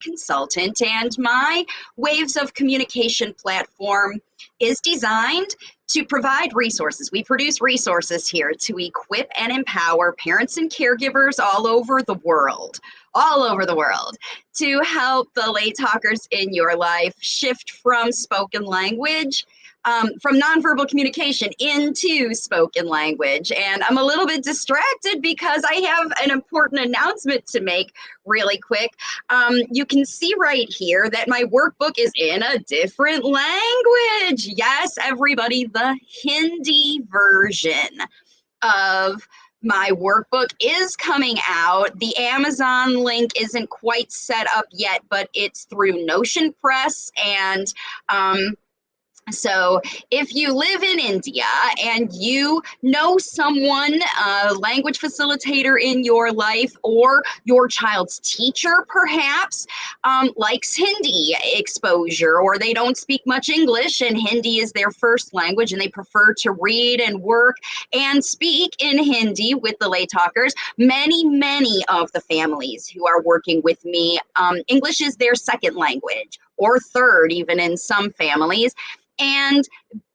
consultant, and my Waves of Communication platform is designed to provide resources. We produce resources here to equip and empower parents and caregivers all over the world, to help the late talkers in your life shift from spoken language, from nonverbal communication into spoken language. And I'm a little bit distracted because I have an important announcement to make really quick. You can see right here that my workbook is in a different language. Yes, everybody, the Hindi version of my workbook is coming out. The Amazon link isn't quite set up yet, but it's through Notion Press. And so if you live in India and you know someone, a language facilitator in your life, or your child's teacher perhaps likes Hindi exposure, or they don't speak much English and Hindi is their first language and they prefer to read and work and speak in Hindi with the late talkers, many of the families who are working with me, English is their second language or third, even in some families.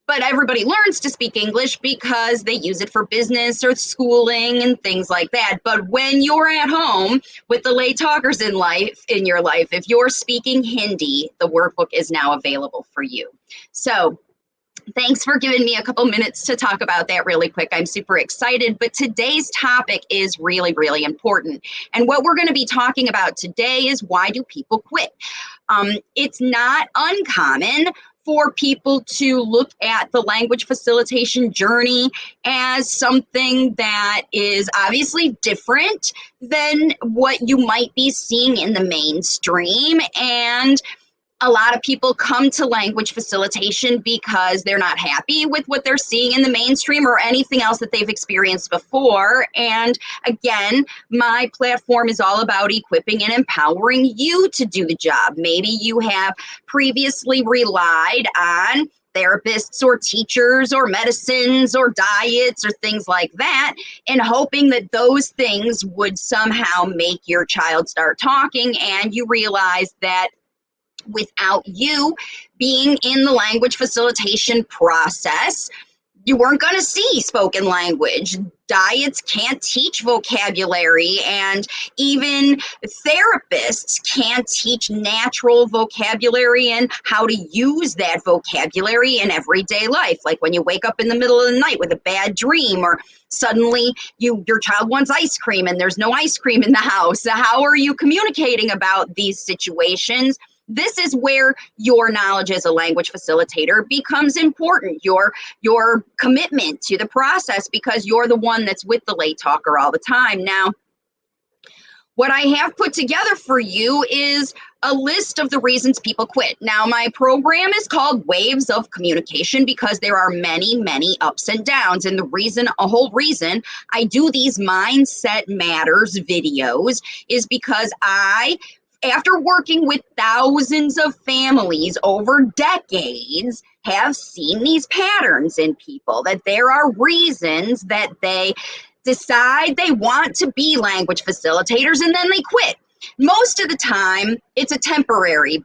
But everybody learns to speak English because they use it for business or schooling and things like that. But when you're at home with the late talkers in your life, if you're speaking Hindi, the workbook is now available for you. So thanks for giving me a couple minutes to talk about that really quick. I'm super excited, but today's topic is really important. And what we're going to be talking about today is, why do people quit? It's not uncommon for people to look at the language facilitation journey as something that is obviously different than what you might be seeing in the mainstream. And a lot of people come to language facilitation because they're not happy with what they're seeing in the mainstream or anything else that they've experienced before. And again, my platform is all about equipping and empowering you to do the job. Maybe you have previously relied on therapists or teachers or medicines or diets or things like that, and hoping that those things would somehow make your child start talking, and you realize that without you being in the language facilitation process, you weren't going to see spoken language. Diets can't teach vocabulary, and even therapists can't teach natural vocabulary and how to use that vocabulary in everyday life. Like when you wake up in the middle of the night with a bad dream, or suddenly your child wants ice cream and there's no ice cream in the house. How are you communicating about these situations? This is where your knowledge as a language facilitator becomes important, your commitment to the process, because you're the one that's with the late talker all the time. Now, what I have put together for you is a list of the reasons people quit. Now, my program is called Waves of Communication because there are many ups and downs. And a whole reason I do these Mindset Matters videos is because after working with thousands of families over decades, have seen these patterns in people, that there are reasons that they decide they want to be language facilitators and then they quit. Most of the time, it's a temporary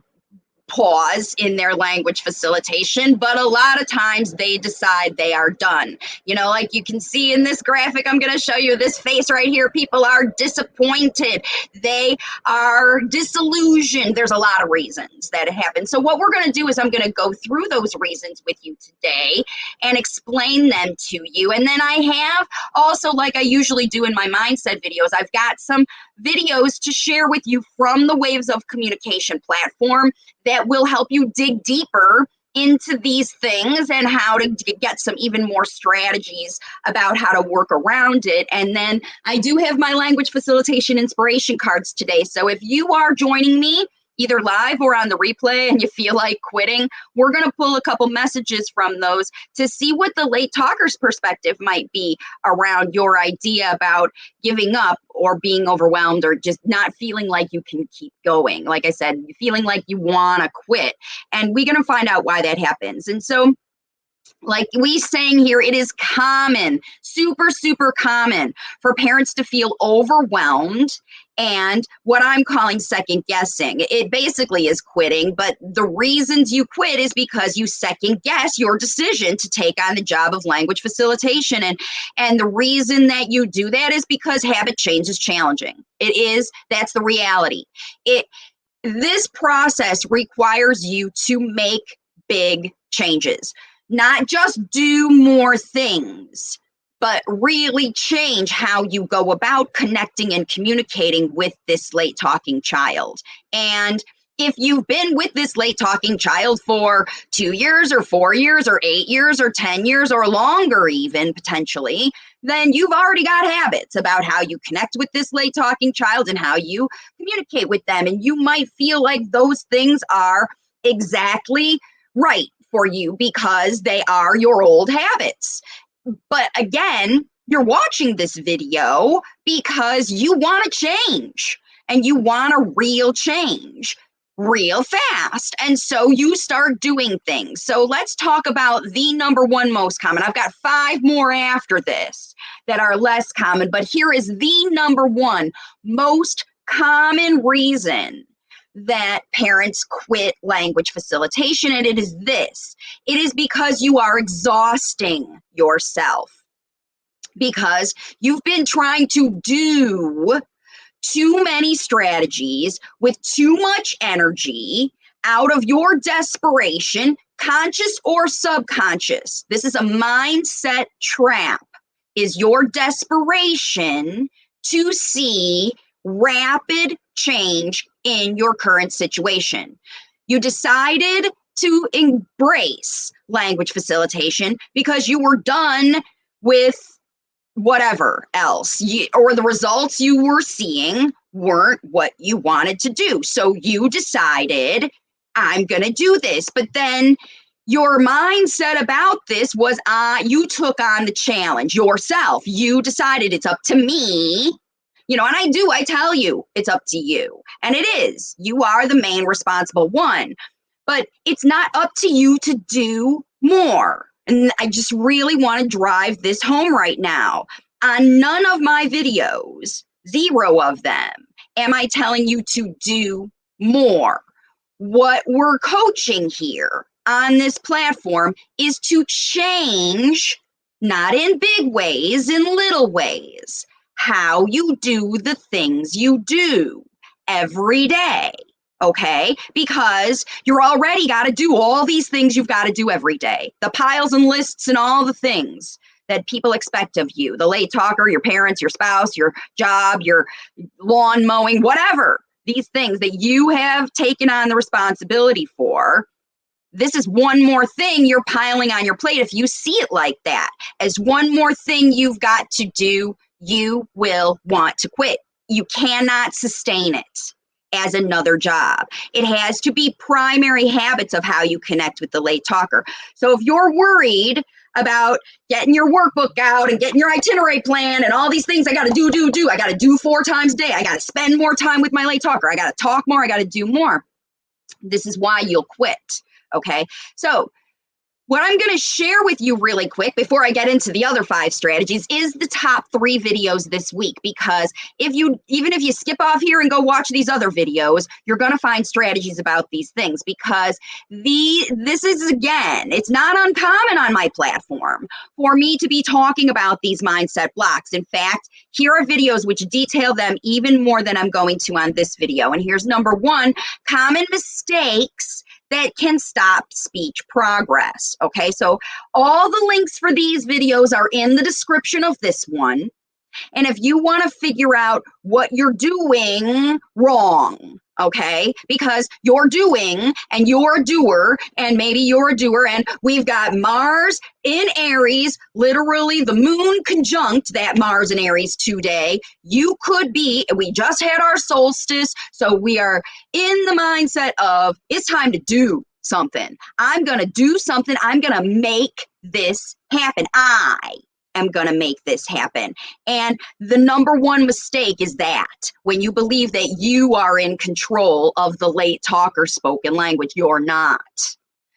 pause in their language facilitation, but a lot of times they decide they are done. You know, like you can see in this graphic, I'm going to show you this face right here. People are disappointed. They are disillusioned. There's a lot of reasons that happen. So what we're going to do is I'm going to go through those reasons with you today and explain them to you. And then I have also, like I usually do in my mindset videos, I've got some videos to share with you from the Waves of Communication platform that will help you dig deeper into these things and how to get some even more strategies about how to work around it. And then I do have my language facilitation inspiration cards today. So if you are joining me either live or on the replay and you feel like quitting, we're going to pull a couple messages from those to see what the late talker's perspective might be around your idea about giving up or being overwhelmed or just not feeling like you can keep going. Like I said, feeling like you want to quit. And we're going to find out why that happens. And so, like we saying here, it is common, super common for parents to feel overwhelmed and what I'm calling second guessing. It basically is quitting, but the reasons you quit is because you second guess your decision to take on the job of language facilitation. And the reason that you do that is because habit change is challenging. That's the reality. This process requires you to make big changes, not just do more things, but really change how you go about connecting and communicating with this late talking child. And if you've been with this late talking child for 2 years or 4 years or 8 years or 10 years or longer, even potentially, then you've already got habits about how you connect with this late talking child and how you communicate with them. And you might feel like those things are exactly right for you because they are your old habits. But again, you're watching this video because you want to change and you want a real change real fast. And so you start doing things. So let's talk about the number one most common. I've got 5 more after this that are less common, but here is the number one most common reason that parents quit language facilitation, and it is this. It is because you are exhausting yourself, because you've been trying to do too many strategies with too much energy out of your desperation, conscious or subconscious. This is a mindset trap, is your desperation to see rapid change in your current situation. You decided to embrace language facilitation because you were done with whatever else, or the results you were seeing weren't what you wanted to do. So you decided, I'm going to do this. But then your mindset about this was, you took on the challenge yourself. You decided it's up to me. And I tell you, it's up to you. And it is. You are the main responsible one. But it's not up to you to do more. And I just really want to drive this home right now. On none of my videos, 0 of them, am I telling you to do more. What we're coaching here on this platform is to change, not in big ways, in little ways, how you do the things you do every day. Okay, because you're already got to do all these things you've got to do every day. The piles and lists and all the things that people expect of you. The late talker, your parents, your spouse, your job, your lawn mowing, whatever. These things that you have taken on the responsibility for. This is one more thing you're piling on your plate. If you see it like that, as one more thing you've got to do, you will want to quit. You cannot sustain it as another job. It has to be primary habits of how you connect with the late talker. So if you're worried about getting your workbook out and getting your itinerary plan and all these things I got to do, I got to do 4 times a day, I got to spend more time with my late talker, I got to talk more, I got to do more. This is why you'll quit. Okay. So what I'm going to share with you really quick before I get into the other 5 strategies is the top 3 videos this week, because even if you skip off here and go watch these other videos, you're going to find strategies about these things, because this is, again, it's not uncommon on my platform for me to be talking about these mindset blocks. In fact, here are videos which detail them even more than I'm going to on this video. And here's number 1, common mistakes that can stop speech progress. Okay, so all the links for these videos are in the description of this one. And if you want to figure out what you're doing wrong, okay, because you're doing and you're a doer and maybe you're a doer, and we've got Mars in Aries, literally the moon conjunct that Mars in Aries today. You could be, we just had our solstice, so we are in the mindset of it's time to do something. I'm going to do something. I'm going to make this happen. I'm going to make this happen. And the number one mistake is that when you believe that you are in control of the late talker spoken language, you're not.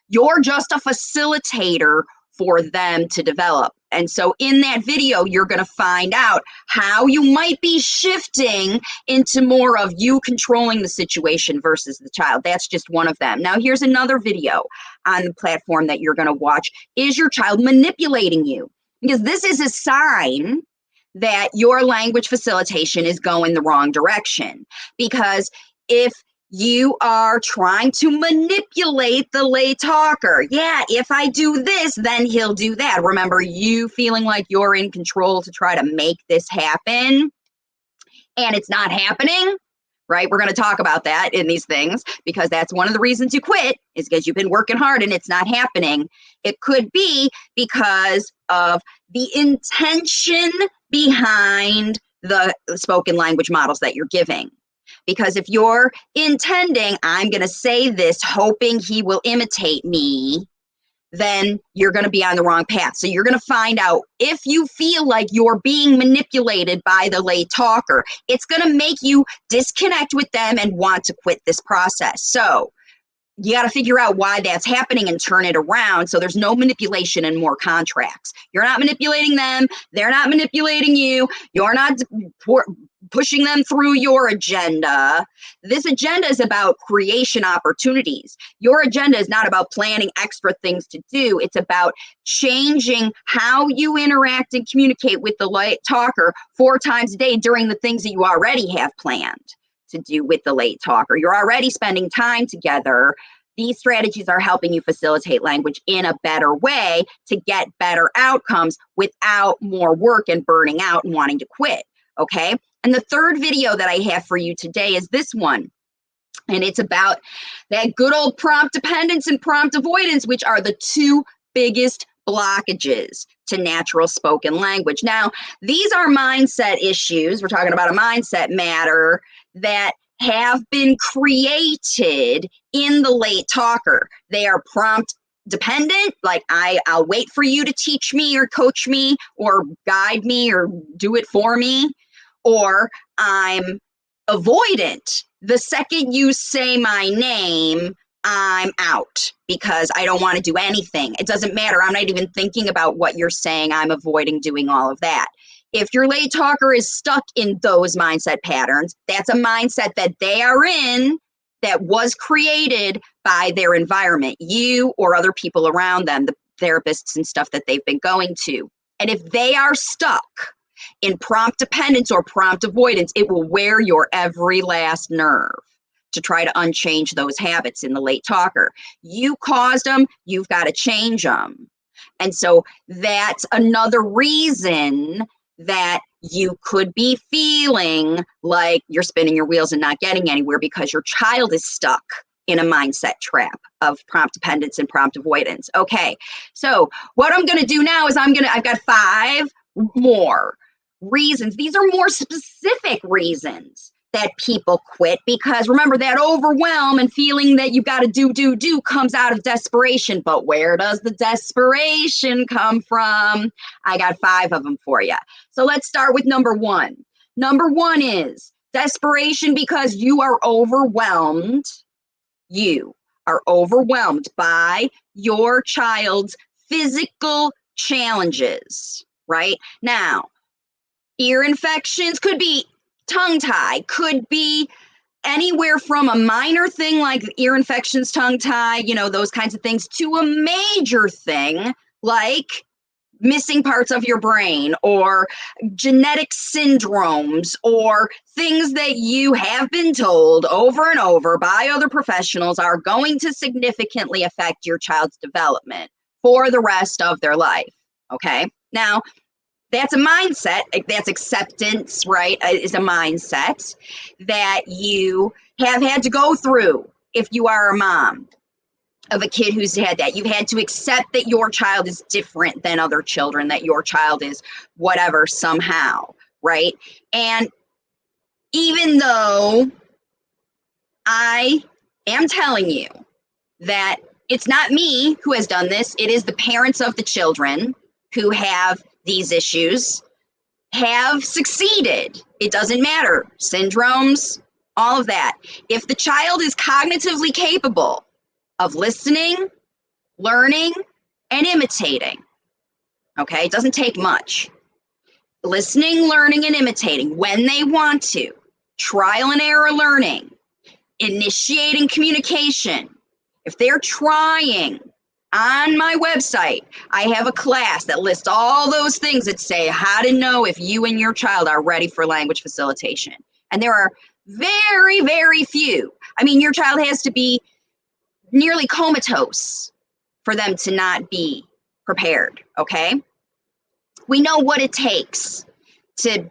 You're just a facilitator for them to develop. And so in that video, you're going to find out how you might be shifting into more of you controlling the situation versus the child. That's just one of them. Now, here's another video on the platform that you're going to watch. Is your child manipulating you? Because this is a sign that your language facilitation is going the wrong direction. Because if you are trying to manipulate the late talker. Yeah, if I do this, then he'll do that. Remember, you feeling like you're in control to try to make this happen, and it's not happening, right? We're going to talk about that in these things, because that's one of the reasons you quit, is because you've been working hard and it's not happening. It could be because of the intention behind the spoken language models that you're giving. Because if you're intending, I'm going to say this hoping he will imitate me, then you're going to be on the wrong path. So you're going to find out if you feel like you're being manipulated by the late talker, it's going to make you disconnect with them and want to quit this process. So you got to figure out why that's happening and turn it around so there's no manipulation and more contracts. You're not manipulating them. They're not manipulating you. You're not pushing them through your agenda. This agenda is about creation opportunities. Your agenda is not about planning extra things to do. It's about changing how you interact and communicate with the late talker 4 times a day during the things that you already have planned to do with the late talker. You're already spending time together. These strategies are helping you facilitate language in a better way to get better outcomes without more work and burning out and wanting to quit, okay? And the third video that I have for you today is this one. And it's about that good old prompt dependence and prompt avoidance, which are the 2 biggest blockages to natural spoken language. Now, these are mindset issues. We're talking about a mindset matter that have been created in the late talker. They are prompt dependent, like I'll wait for you to teach me or coach me or guide me or do it for me, or I'm avoidant. The second you say my name, I'm out because I don't want to do anything. It doesn't matter. I'm not even thinking about what you're saying. I'm avoiding doing all of that. If your late talker is stuck in those mindset patterns, that's a mindset that they are in that was created by their environment, you or other people around them, the therapists and stuff that they've been going to. And if they are stuck in prompt dependence or prompt avoidance, it will wear your every last nerve to try to unchange those habits in the late talker. You caused them, you've got to change them. And so that's another reason that you could be feeling like you're spinning your wheels and not getting anywhere, because your child is stuck in a mindset trap of prompt dependence and prompt avoidance. Okay, so what I'm going to do now is I've got 5 more reasons. These are more specific reasons that people quit, because remember, that overwhelm and feeling that you've got to do comes out of desperation. But where does the desperation come from? I got 5 of them for you. So let's start with number 1. Number 1 is desperation because you are overwhelmed. You are overwhelmed by your child's physical challenges, right? Now, ear infections could be tongue tie, could be anywhere from a minor thing like ear infections, tongue tie, those kinds of things, to a major thing like missing parts of your brain or genetic syndromes or things that you have been told over and over by other professionals are going to significantly affect your child's development for the rest of their life, okay? Now, that's a mindset, that's acceptance, right, is a mindset that you have had to go through if you are a mom of a kid who's had that. You've had to accept that your child is different than other children, that your child is whatever somehow, right? And even though I am telling you that it's not me who has done this, it is the parents of the children who have these issues, have succeeded. It doesn't matter. Syndromes, all of that. If the child is cognitively capable of listening, learning, and imitating, Okay, it doesn't take much. Listening, learning, and imitating when they want to. Trial and error learning. Initiating communication. If they're trying, on my website, I have a class that lists all those things that say how to know if you and your child are ready for language facilitation. And there are very, very few. I mean, your child has to be nearly comatose for them to not be prepared, okay? We know what it takes to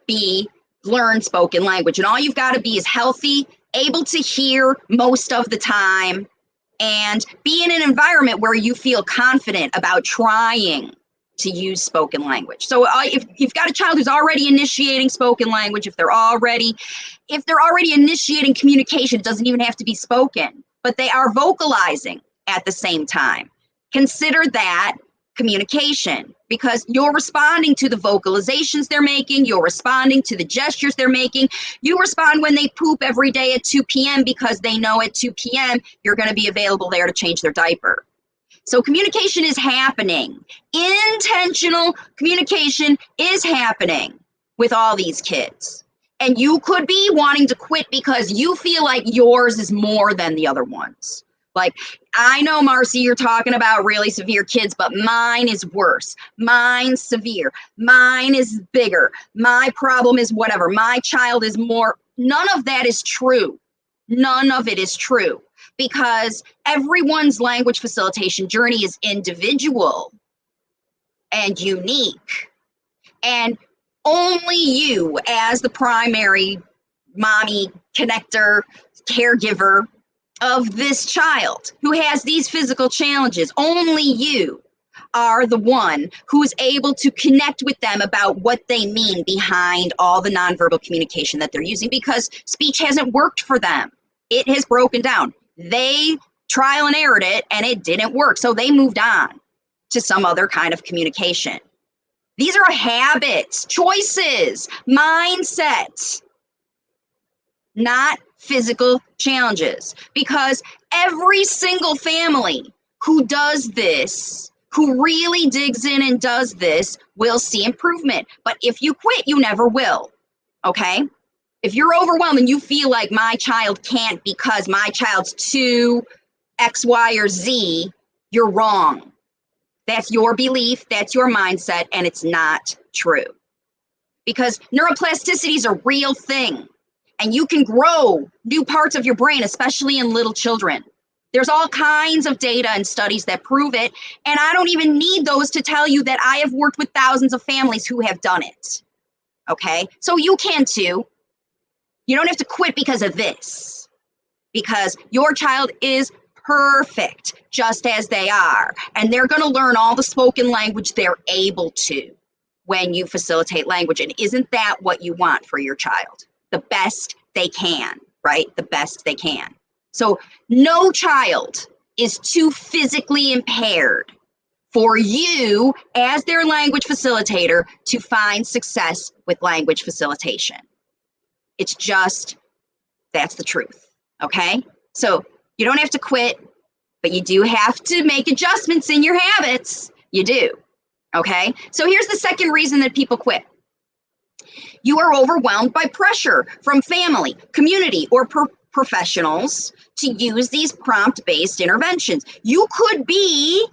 learn spoken language, and all you've got to be is healthy, able to hear most of the time, and be in an environment where you feel confident about trying to use spoken language. So if you've got a child who's already initiating spoken language, if they're already initiating communication, it doesn't even have to be spoken, but they are vocalizing at the same time. Consider that communication, because you're responding to the vocalizations they're making, you're responding to the gestures they're making. You respond when they poop every day at 2 p.m. because they know at 2 p.m. you're going to be available there to change their diaper. So communication is happening. Intentional communication is happening with all these kids. And you could be wanting to quit because you feel like yours is more than the other ones. Like, I know, Marci, you're talking about really severe kids, but mine is worse. Mine's severe. Mine is bigger. My problem is whatever. My child is more. None of that is true. None of it is true, because everyone's language facilitation journey is individual and unique. And only you, as the primary mommy, connector, caregiver of this child who has these physical challenges, only you are the one who's able to connect with them about what they mean behind all the nonverbal communication that they're using, because speech hasn't worked for them. It has broken down. They trial and errored it and it didn't work. So they moved on to some other kind of communication. These are habits, choices, mindset, not physical challenges, because every single family who does this, who really digs in and does this, will see improvement. But if you quit, you never will, okay? If you're overwhelmed and you feel like my child can't because my child's too X, Y, or Z, you're wrong. That's your belief, that's your mindset, and it's not true. Because neuroplasticity is a real thing. And you can grow new parts of your brain, especially in little children. There's all kinds of data and studies that prove it. And I don't even need those to tell you that I have worked with thousands of families who have done it. Okay? So you can too. You don't have to quit because of this. Because your child is perfect just as they are. And they're going to learn all the spoken language they're able to when you facilitate language. And isn't that what you want for your child? The best they can, right? The best they can. So no child is too physically impaired for you as their language facilitator to find success with language facilitation. It's just, that's the truth, okay? So you don't have to quit, but you do have to make adjustments in your habits. You do, okay? So here's the second reason that people quit. You are overwhelmed by pressure from family, community, or professionals to use these prompt-based interventions. You could be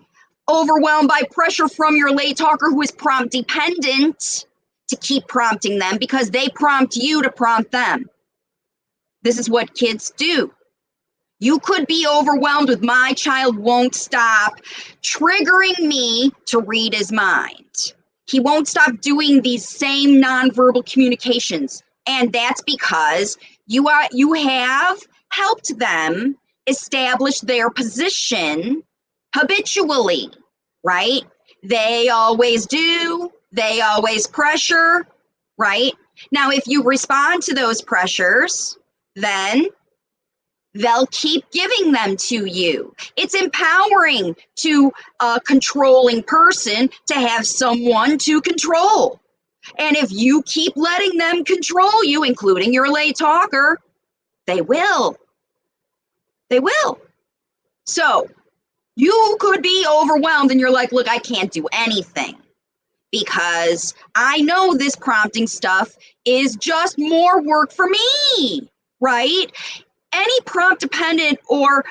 overwhelmed by pressure from your late talker who is prompt dependent to keep prompting them because they prompt you to prompt them. This is what kids do. You could be overwhelmed with my child won't stop triggering me to read his mind. He won't stop doing these same nonverbal communications. And that's because you have helped them establish their position habitually, right? They always do, they always pressure, right? Now, if you respond to those pressures, then they'll keep giving them to you. It's empowering to a controlling person to have someone to control. And if you keep letting them control you, including your late talker, they will. They will. So you could be overwhelmed and you're like, look, I can't do anything because I know this prompting stuff is just more work for me, right? Any prompt dependent or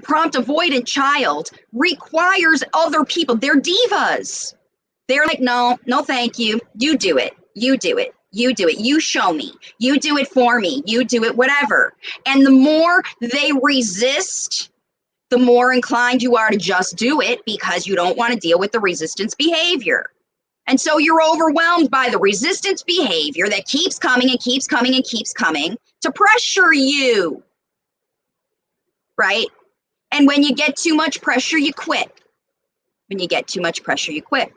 prompt avoidant child requires other people. They're divas. They're like, no, no, thank you. You do it. You do it. You do it. You show me. You do it for me. You do it, whatever. And the more they resist, the more inclined you are to just do it because you don't want to deal with the resistance behavior. And so you're overwhelmed by the resistance behavior that keeps coming and keeps coming and keeps coming to pressure you, right? And when you get too much pressure, you quit. When you get too much pressure, you quit.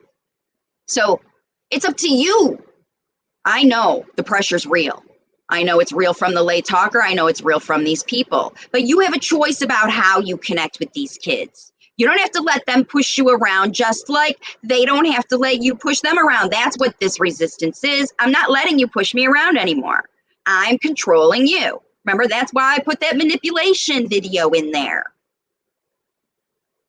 So it's up to you. I know the pressure's real. I know it's real from the late talker. I know it's real from these people. But you have a choice about how you connect with these kids. You don't have to let them push you around, just like they don't have to let you push them around. That's what this resistance is. I'm not letting you push me around anymore. I'm controlling you. Remember, that's why I put that manipulation video in there.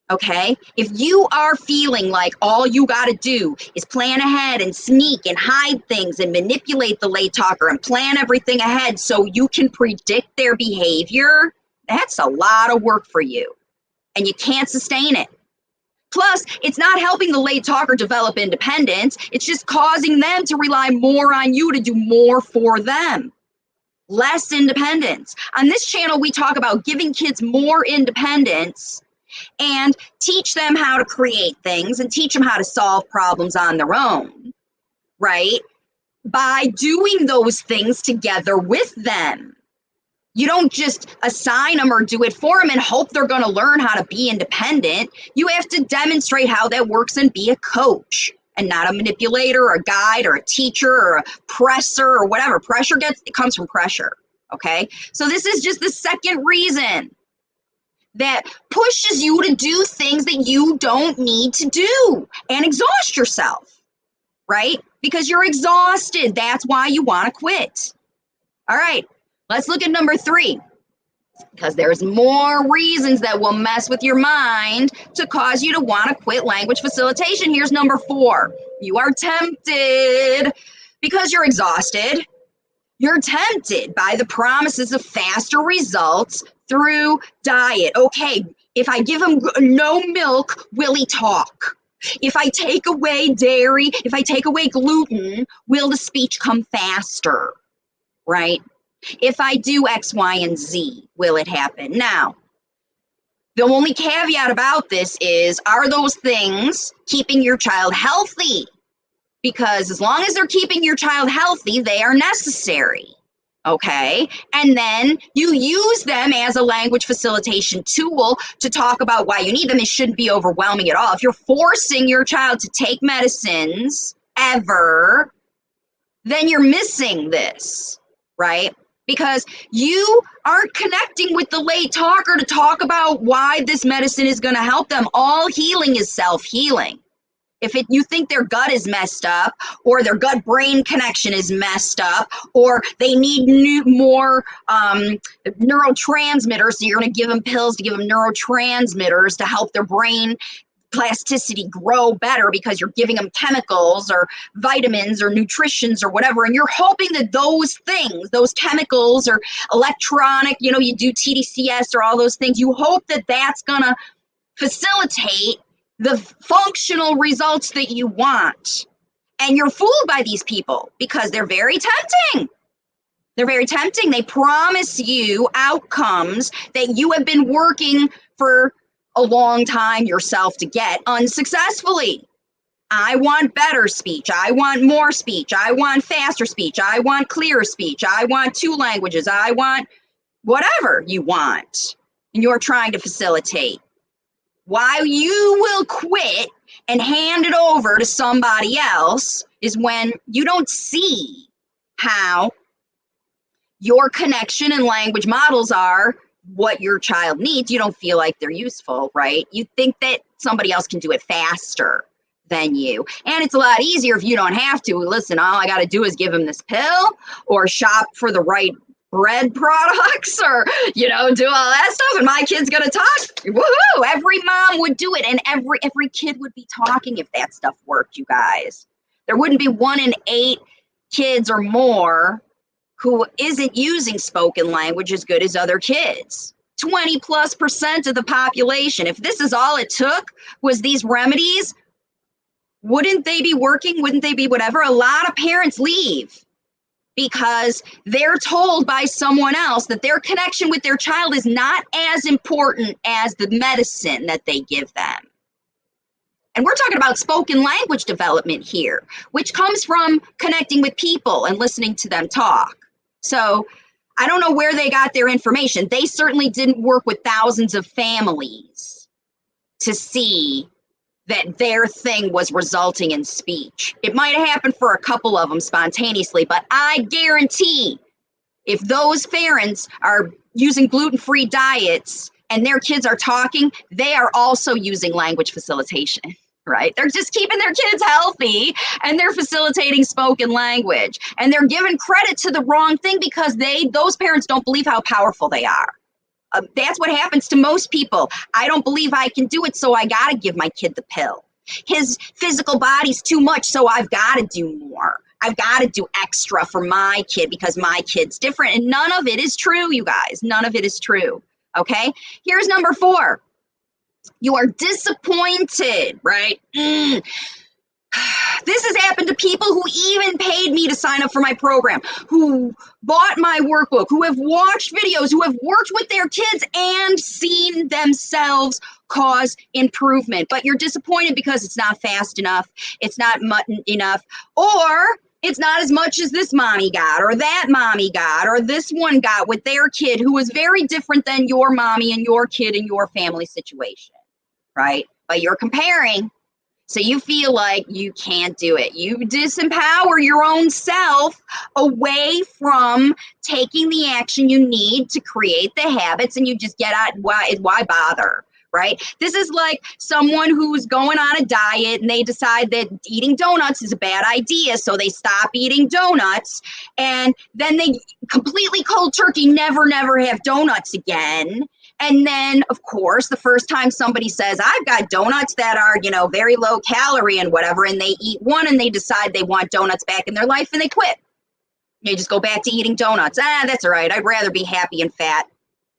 Okay? If you are feeling like all you got to do is plan ahead and sneak and hide things and manipulate the late talker and plan everything ahead so you can predict their behavior, that's a lot of work for you. And you can't sustain it. Plus, it's not helping the late talker develop independence. It's just causing them to rely more on you to do more for them. Less independence. On this channel, we talk about giving kids more independence and teach them how to create things and teach them how to solve problems on their own, right? By doing those things together with them. You don't just assign them or do it for them and hope they're going to learn how to be independent. You have to demonstrate how that works and be a coach and not a manipulator or a guide or a teacher or a presser or whatever. It comes from pressure, okay? So this is just the second reason that pushes you to do things that you don't need to do and exhaust yourself, right? Because you're exhausted. That's why you want to quit. All right. Let's look at number 3, because there's more reasons that will mess with your mind to cause you to want to quit language facilitation. Here's number 4. You are tempted because you're exhausted. You're tempted by the promises of faster results through diet. Okay, if I give him no milk, will he talk? If I take away dairy, if I take away gluten, will the speech come faster, right? If I do X, Y, and Z, will it happen? Now, the only caveat about this is, are those things keeping your child healthy? Because as long as they're keeping your child healthy, they are necessary, okay? And then you use them as a language facilitation tool to talk about why you need them. It shouldn't be overwhelming at all. If you're forcing your child to take medicines ever, then you're missing this, right? Because you aren't connecting with the late talker to talk about why this medicine is going to help them. All healing is self-healing. If you think their gut is messed up, or their gut-brain connection is messed up, or they need more neurotransmitters, so you're going to give them pills to give them neurotransmitters to help their brain plasticity grow better because you're giving them chemicals or vitamins or nutritions or whatever, and you're hoping that those things, those chemicals or electronic, you do TDCS or all those things, you hope that that's going to facilitate the functional results that you want. And you're fooled by these people because they're very tempting. They're very tempting. They promise you outcomes that you have been working for a long time yourself to get unsuccessfully. I want better speech. I want more speech. I want faster speech. I want clearer speech. I want 2 languages. I want whatever you want. And you're trying to facilitate. Why you will quit and hand it over to somebody else is when you don't see how your connection and language models are what your child needs. You don't feel like they're useful, right? You think that somebody else can do it faster than you. And it's a lot easier if you don't have to. Listen, all I got to do is give them this pill or shop for the right bread products or, do all that stuff, and my kid's gonna talk. Woohoo! Every mom would do it, and every kid would be talking if that stuff worked, you guys. There wouldn't be 1 in 8 kids or more who isn't using spoken language as good as other kids. 20+% of the population. If this is all it took was these remedies, wouldn't they be working? Wouldn't they be whatever? A lot of parents leave because they're told by someone else that their connection with their child is not as important as the medicine that they give them. And we're talking about spoken language development here, which comes from connecting with people and listening to them talk. So I don't know where they got their information. They certainly didn't work with thousands of families to see that their thing was resulting in speech. It might have happened for a couple of them spontaneously, but I guarantee if those parents are using gluten-free diets and their kids are talking, they are also using language facilitation, right? They're just keeping their kids healthy and they're facilitating spoken language. And they're giving credit to the wrong thing because those parents don't believe how powerful they are. That's what happens to most people. I don't believe I can do it, so I got to give my kid the pill. His physical body's too much, so I've got to do more. I've got to do extra for my kid because my kid's different. And none of it is true, you guys. None of it is true. Okay? Here's number 4. You are disappointed, right? This has happened to people who even paid me to sign up for my program, who bought my workbook, who have watched videos, who have worked with their kids and seen themselves cause improvement. But you're disappointed because it's not fast enough, it's not mutton enough, or it's not as much as this mommy got, or that mommy got, or this one got with their kid who was very different than your mommy and your kid and your family situation, right? But you're comparing. So you feel like you can't do it. You disempower your own self away from taking the action you need to create the habits, and you just get out, why bother, right? This is like someone who's going on a diet and they decide that eating donuts is a bad idea, so they stop eating donuts, and then they completely cold turkey never have donuts again. And then, of course, the first time somebody says, I've got donuts that are, very low calorie and whatever, and they eat one and they decide they want donuts back in their life and they quit. They just go back to eating donuts. That's all right. I'd rather be happy and fat.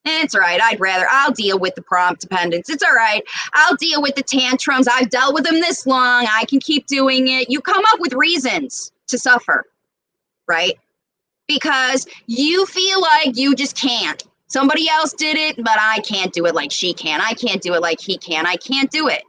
It's all right. I'll deal with the prompt dependence. It's all right. I'll deal with the tantrums. I've dealt with them this long. I can keep doing it. You come up with reasons to suffer, right? Because you feel like you just can't. Somebody else did it, but I can't do it like she can. I can't do it like he can. I can't do it,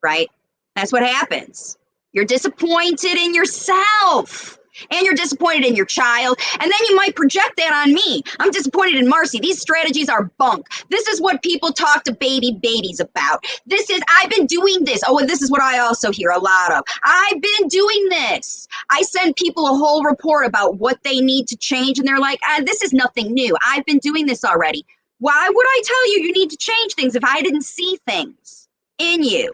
right? That's what happens. You're disappointed in yourself, and you're disappointed in your child, and then you might project that on me. I'm disappointed in Marci. These strategies are bunk. This is what people talk to babies about. I've been doing this. Oh, and this is what I also hear a lot of. I've been doing this. I send people a whole report about what they need to change, and they're like, this is nothing new. I've been doing this already. Why would I tell you need to change things if I didn't see things in you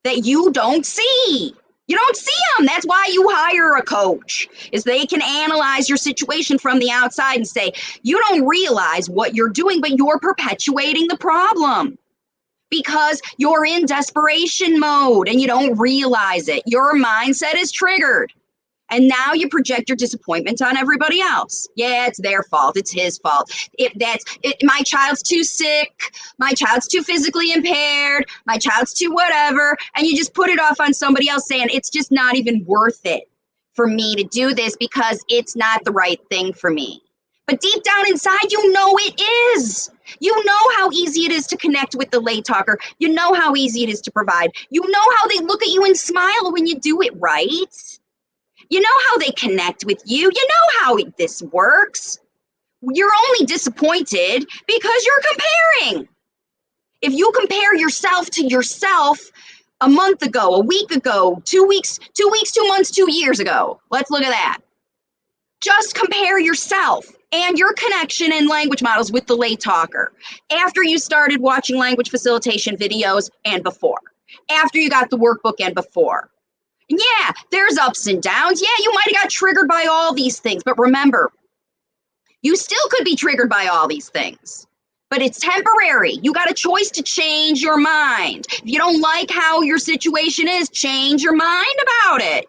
that you don't see? You don't see them. That's why you hire a coach, is they can analyze your situation from the outside and say, you don't realize what you're doing, but you're perpetuating the problem because you're in desperation mode and you don't realize it. Your mindset is triggered. And now you project your disappointment on everybody else. Yeah, it's their fault. It's his fault. My child's too sick. My child's too physically impaired. My child's too whatever. And you just put it off on somebody else saying, it's just not even worth it for me to do this because it's not the right thing for me. But deep down inside, you know it is. You know how easy it is to connect with the late talker. You know how easy it is to provide. You know how they look at you and smile when you do it right. You know how they connect with you. You know how this works. You're only disappointed because you're comparing. If you compare yourself to yourself a month ago, a week ago, 2 weeks, 2 months, 2 years ago, let's look at that. Just compare yourself and your connection and language models with the late talker after you started watching language facilitation videos and before, after you got the workbook and before. Yeah, there's ups and downs. Yeah, you might have got triggered by all these things. But remember, You still could be triggered by all these things, but it's temporary. You got a choice to change your mind. If you don't like how your situation is, change your mind about it.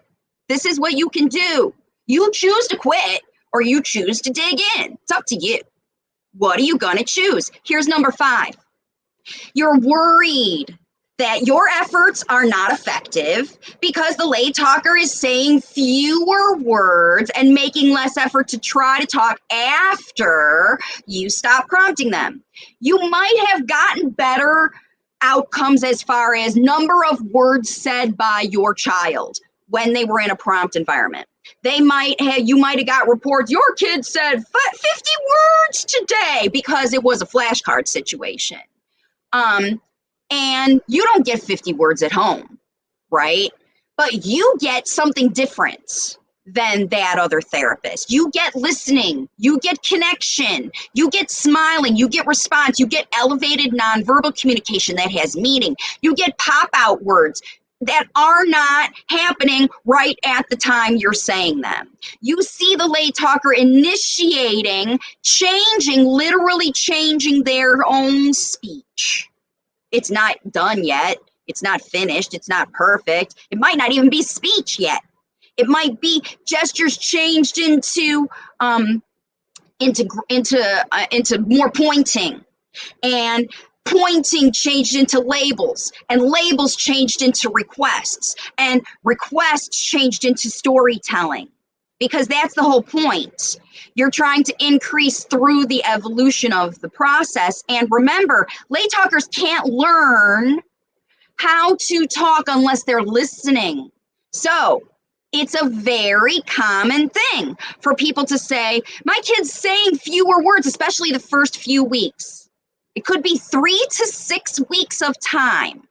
This is what you can do. You choose to quit or you choose to dig in. It's up to you. What are you going to choose? Here's number 5. You're worried that your efforts are not effective because the lay talker is saying fewer words and making less effort to try to talk after you stop prompting them. You might have gotten better outcomes as far as number of words said by your child when they were in a prompt environment. You might have got reports, your kid said 50 words today because it was a flashcard situation. And you don't get 50 words at home, right? But you get something different than that other therapist. You get listening, you get connection, you get smiling, you get response, you get elevated nonverbal communication that has meaning, you get pop-out words that are not happening right at the time you're saying them. You see the lay talker initiating, literally changing their own speech. It's not done yet. It's not finished. It's not perfect. It might not even be speech yet. It might be gestures changed into more pointing, and pointing changed into labels, and labels changed into requests, and requests changed into storytelling. Because that's the whole point. You're trying to increase through the evolution of the process. And remember, lay talkers can't learn how to talk unless they're listening. So it's a very common thing for people to say, my kid's saying fewer words, especially the first few weeks. It could be 3 to 6 weeks of time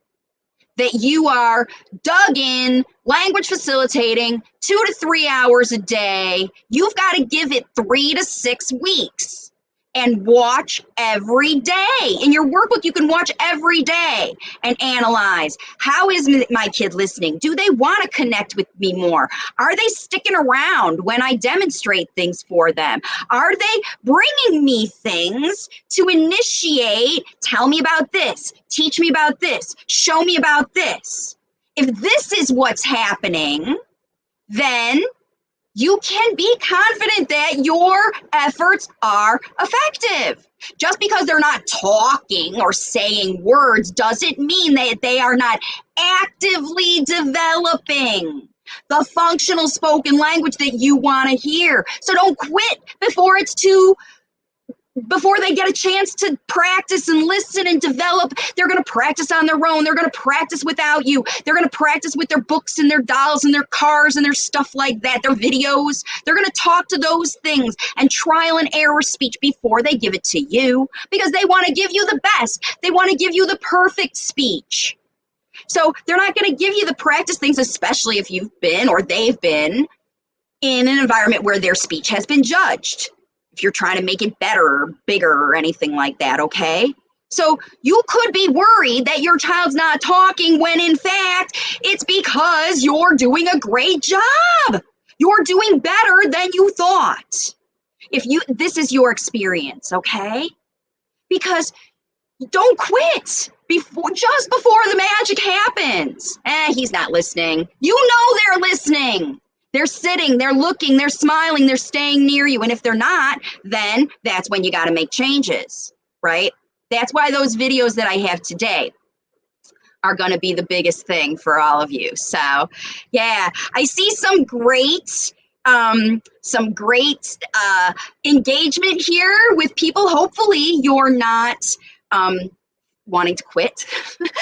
that you are dug in, language facilitating 2 to 3 hours a day. You've got to give it 3 to 6 weeks and watch every day. In your workbook, you can watch every day and analyze. How is my kid listening? Do they want to connect with me more? Are they sticking around when I demonstrate things for them? Are they bringing me things to initiate? Tell me about this. Teach me about this. Show me about this. If this is what's happening, then you can be confident that your efforts are effective. Just because they're not talking or saying words doesn't mean that they are not actively developing the functional spoken language that you want to hear. So don't quit before they get a chance to practice and listen and develop. They're going to practice on their own. They're going to practice without you. They're going to practice with their books and their dolls and their cars and their stuff like that, their videos. They're going to talk to those things and trial and error speech before they give it to you, because they want to give you the best. They want to give you the perfect speech. So they're not going to give you the practice things, especially if you've been or they've been in an environment where their speech has been judged. If you're trying to make it better or bigger or anything like that, okay? So you could be worried that your child's not talking when in fact it's because you're doing a great job. You're doing better than you thought. This is your experience, okay? Because don't quit just before the magic happens. He's not listening. You know they're listening. They're sitting, they're looking, they're smiling, they're staying near you. And if they're not, then that's when you got to make changes, right? That's why those videos that I have today are going to be the biggest thing for all of you. So, yeah, I see some great engagement here with people. Hopefully you're not wanting to quit.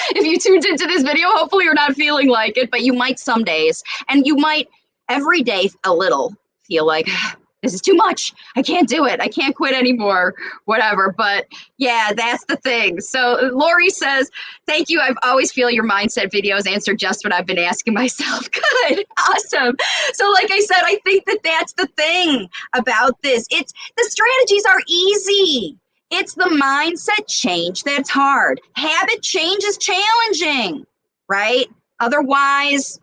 If you tuned into this video, hopefully you're not feeling like it, but you might some days, and you might every day a little feel like, this is too much. I can't do it. I can't quit anymore, whatever. But yeah, that's the thing. So Lori says, thank you. I always feel your mindset videos answer just what I've been asking myself. Good. Awesome. So like I said, I think that that's the thing about this. The strategies are easy. It's the mindset change that's hard. Habit change is challenging, right? Otherwise,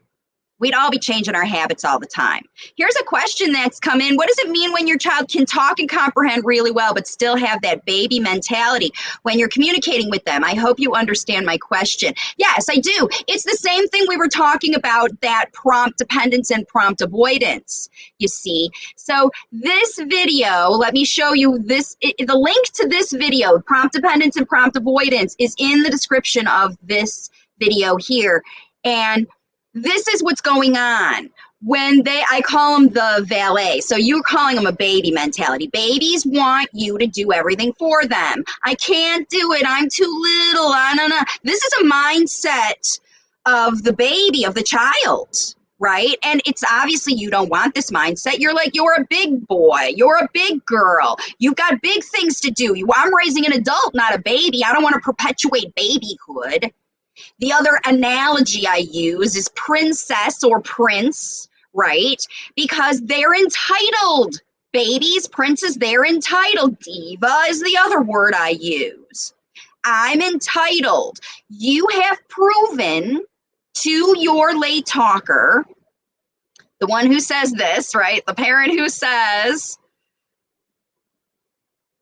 We'd all be changing our habits all the time. Here's a question that's come in. What does it mean when your child can talk and comprehend really well, but still have that baby mentality when you're communicating with them? I hope you understand my question. Yes, I do. It's the same thing we were talking about, that prompt dependence and prompt avoidance, you see. So this video, let me show you this. The link to this video, prompt dependence and prompt avoidance, is in the description of this video here. And this is what's going on when I call them the valet. So you're calling them a baby mentality. Babies want you to do everything for them. I can't do it. I'm too little. No. This is a mindset of the baby, of the child, right? And it's obviously you don't want this mindset. You're like, you're a big boy. You're a big girl. You've got big things to do. I'm raising an adult, not a baby. I don't want to perpetuate babyhood. The other analogy I use is princess or prince, right? Because they're entitled. Babies, princes, they're entitled. Diva is the other word I use. I'm entitled. You have proven to your lay talker, the one who says this, right? The parent who says,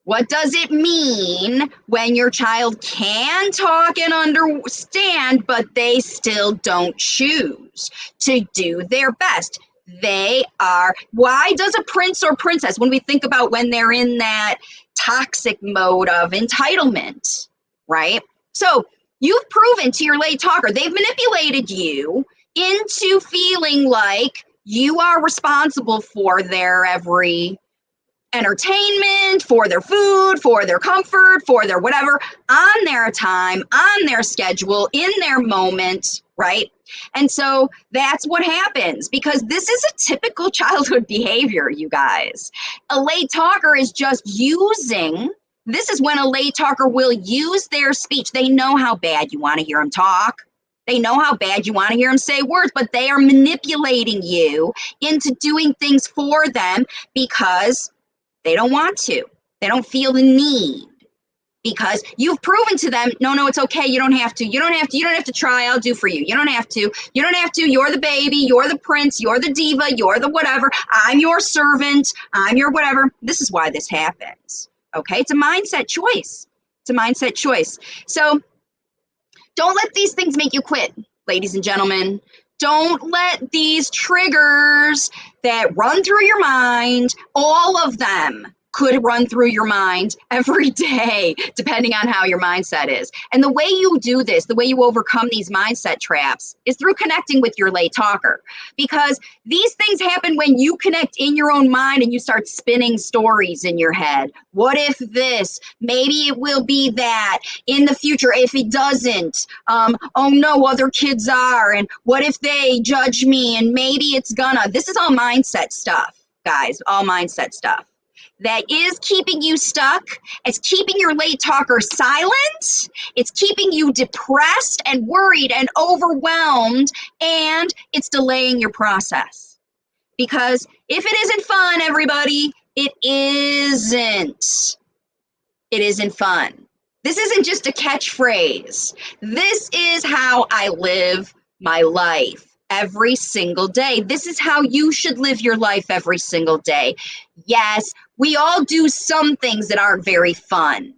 what does it mean when your child can talk and understand, but they still don't choose to do their best? Why does a prince or princess, when we think about when they're in that toxic mode of entitlement, right? So you've proven to your lay talker, they've manipulated you into feeling like you are responsible for their every entertainment, for their food, for their comfort, for their whatever, on their time, on their schedule, in their moment, right? And so that's what happens, because this is a typical childhood behavior, you guys. A lay talker is just using, this is when a lay talker will use their speech. They know how bad you want to hear them talk. They know how bad you want to hear them say words, but they are manipulating you into doing things for them because they don't want to. They don't feel the need, because you've proven to them, no, it's okay. You don't have to. You don't have to try. I'll do for you. You don't have to. You don't have to. You're the baby. You're the prince. You're the diva. You're the whatever. I'm your servant. I'm your whatever. This is why this happens. Okay? It's a mindset choice. It's a mindset choice. So don't let these things make you quit, ladies and gentlemen. Don't let these triggers that run through your mind, all of them could run through your mind every day, depending on how your mindset is. And the way you do this, the way you overcome these mindset traps, is through connecting with your lay talker. Because these things happen when you connect in your own mind and you start spinning stories in your head. What if this? Maybe it will be that in the future. If it doesn't, oh no, other kids are. And what if they judge me? And maybe it's gonna. This is all mindset stuff, guys, all mindset stuff. That is keeping you stuck. It's keeping your lay talker silent. It's keeping you depressed and worried and overwhelmed, and it's delaying your process. Because if it isn't fun, everybody, it isn't. It isn't fun. This isn't just a catchphrase. This is how I live my life every single day. This is how you should live your life every single day. Yes, we all do some things that aren't very fun,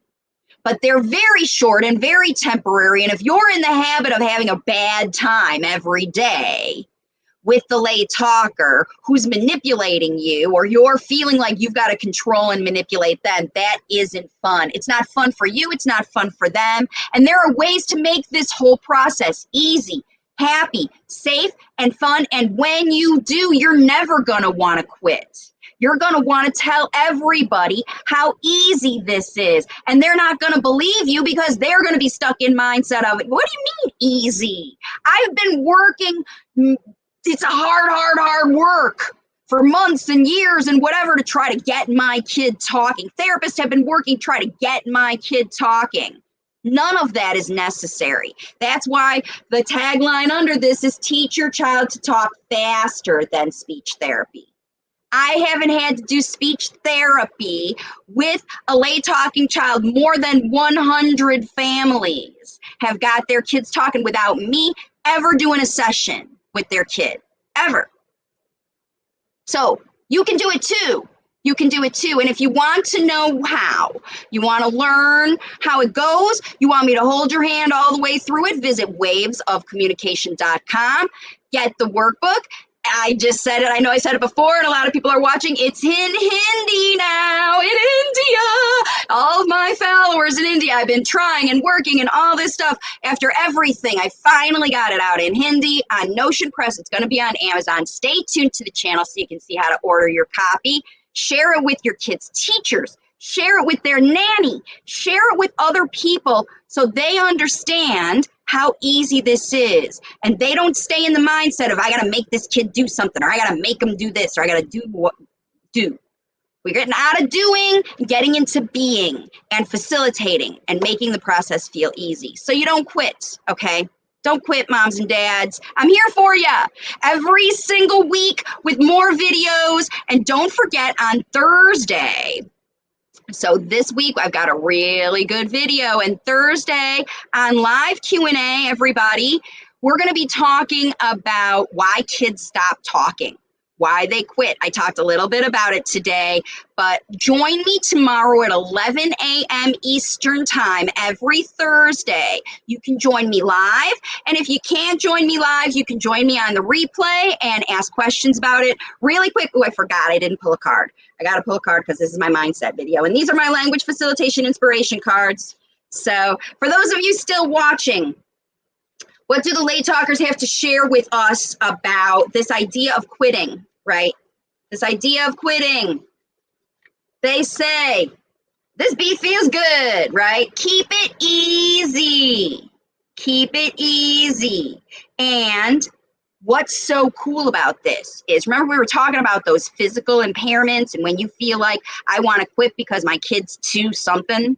but they're very short and very temporary. And if you're in the habit of having a bad time every day with the lay talker who's manipulating you, or you're feeling like you've got to control and manipulate them, that isn't fun. It's not fun for you. It's not fun for them. And there are ways to make this whole process easy, happy, safe, and fun. And when you do, you're never going to want to quit. You're going to want to tell everybody how easy this is. And they're not going to believe you because they're going to be stuck in mindset of it. What do you mean easy? I've been working. It's a hard work for months and years and whatever to try to get my kid talking. Therapists have been working to try to get my kid talking. None of that is necessary. That's why the tagline under this is teach your child to talk faster than speech therapy. I haven't had to do speech therapy with a lay talking child. More than 100 families have got their kids talking without me ever doing a session with their kid, ever. So you can do it too. You can do it too. And if you want to know how, you want to learn how it goes, you want me to hold your hand all the way through it, visit wavesofcommunication.com, get the workbook. I just said it. I know I said it before, and a lot of people are watching. It's in Hindi now, in India. All of my followers in India, I've been trying and working and all this stuff. After everything, I finally got it out in Hindi on Notion Press. It's going to be on Amazon. Stay tuned to the channel so you can see how to order your copy. Share it with your kids' teachers. Share it with their nanny. Share it with other people so they understand how easy this is. And they don't stay in the mindset of, I got to make this kid do something, or I got to make them do this, or I got to do. We're getting out of doing, getting into being and facilitating and making the process feel easy. So you don't quit, okay? Don't quit, moms and dads. I'm here for you every single week with more videos. And don't forget on Thursday. So this week I've got a really good video, and Thursday on live Q&A, everybody, we're going to be talking about why kids stop talking, why they quit. I talked a little bit about it today, but join me tomorrow at 11 a.m. Eastern time every Thursday. You can join me live, and if you can't join me live, you can join me on the replay and ask questions about it. Really quick, oh, I forgot, I didn't pull a card. I got to pull a card because this is my mindset video, and these are my language facilitation inspiration cards. So for those of you still watching, what do the late talkers have to share with us about this idea of quitting, right? This idea of quitting. They say, this beat feels good, right? Keep it easy. Keep it easy. And what's so cool about this is, remember we were talking about those physical impairments and when you feel like I want to quit because my kid's too something?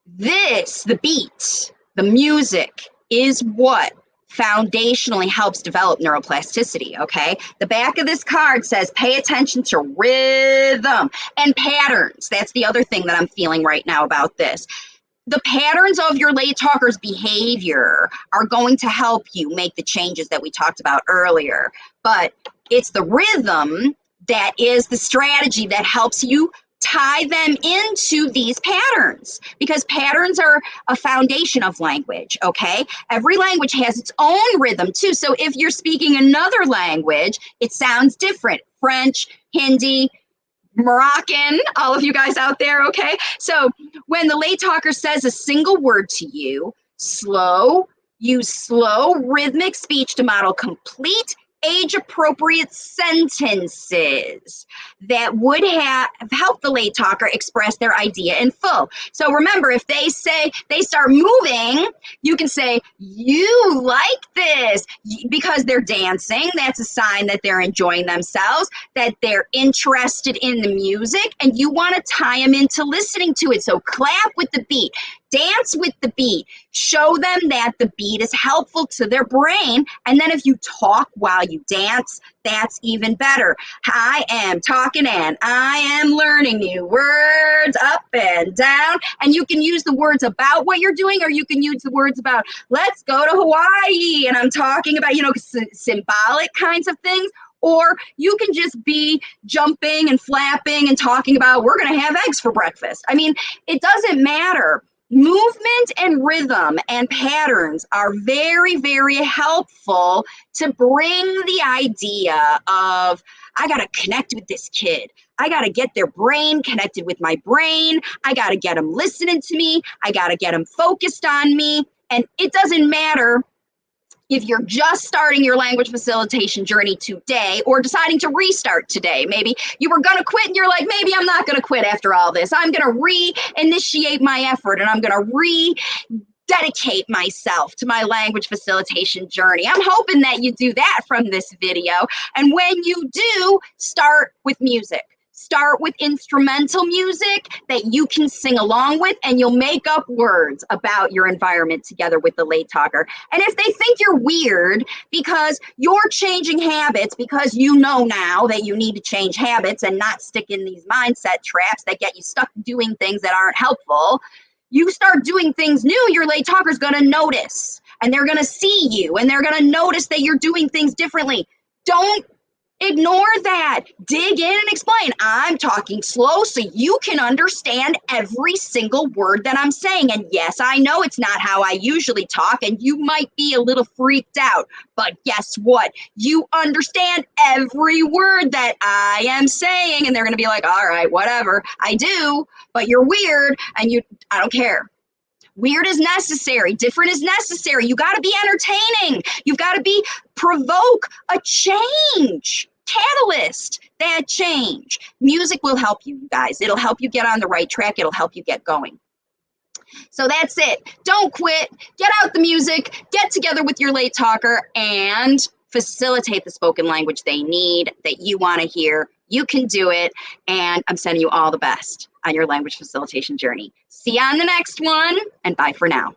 This, the beats, the music is what foundationally helps develop neuroplasticity, okay? The back of this card says, pay attention to rhythm and patterns. That's the other thing that I'm feeling right now about this. The patterns of your late talker's behavior are going to help you make the changes that we talked about earlier. But it's the rhythm that is the strategy that helps you tie them into these patterns, because patterns are a foundation of language, okay? Every language has its own rhythm too. So if you're speaking another language, it sounds different. French, Hindi, Moroccan, all of you guys out there, okay? So when the late talker says a single word to you, use slow rhythmic speech to model complete age-appropriate sentences that would have helped the late talker express their idea in full. So remember, if they start moving, you can say, you like this, because they're dancing. That's a sign that they're enjoying themselves, that they're interested in the music, and you want to tie them into listening to it. So clap with the beat. Dance with the beat. Show them that the beat is helpful to their brain. And then if you talk while you dance, that's even better. I am talking and I am learning new words up and down. And you can use the words about what you're doing, or you can use the words about, let's go to Hawaii. And I'm talking about, symbolic kinds of things. Or you can just be jumping and flapping and talking about, we're going to have eggs for breakfast. I mean, it doesn't matter. Movement and rhythm and patterns are very, very helpful to bring the idea of, I got to connect with this kid. I got to get their brain connected with my brain. I got to get them listening to me. I got to get them focused on me. And it doesn't matter if you're just starting your language facilitation journey today or deciding to restart today. Maybe you were going to quit and you're like, maybe I'm not going to quit after all this. I'm going to reinitiate my effort and I'm going to rededicate myself to my language facilitation journey. I'm hoping that you do that from this video. And when you do, start with music. Start with instrumental music that you can sing along with, and you'll make up words about your environment together with the late talker. And if they think you're weird because you're changing habits, because you know now that you need to change habits and not stick in these mindset traps that get you stuck doing things that aren't helpful, you start doing things new, your late talker's going to notice. and they're going to see you, and they're going to notice that you're doing things differently. Don't ignore that. Dig in and explain. I'm talking slow so you can understand every single word that I'm saying. And yes, I know it's not how I usually talk, and you might be a little freaked out. But guess what? You understand every word that I am saying. And they're going to be like, all right, whatever. I do, but you're weird, and I don't care. Weird is necessary. Different is necessary. You got to be entertaining. You've got to provoke a change. Catalyst that change. Music will help you, guys. It'll help you get on the right track. It'll help you get going. So that's it. Don't quit. Get out the music. Get together with your late talker and facilitate the spoken language they need, that you want to hear. You can do it. And I'm sending you all the best on your language facilitation journey. See you on the next one, and bye for now.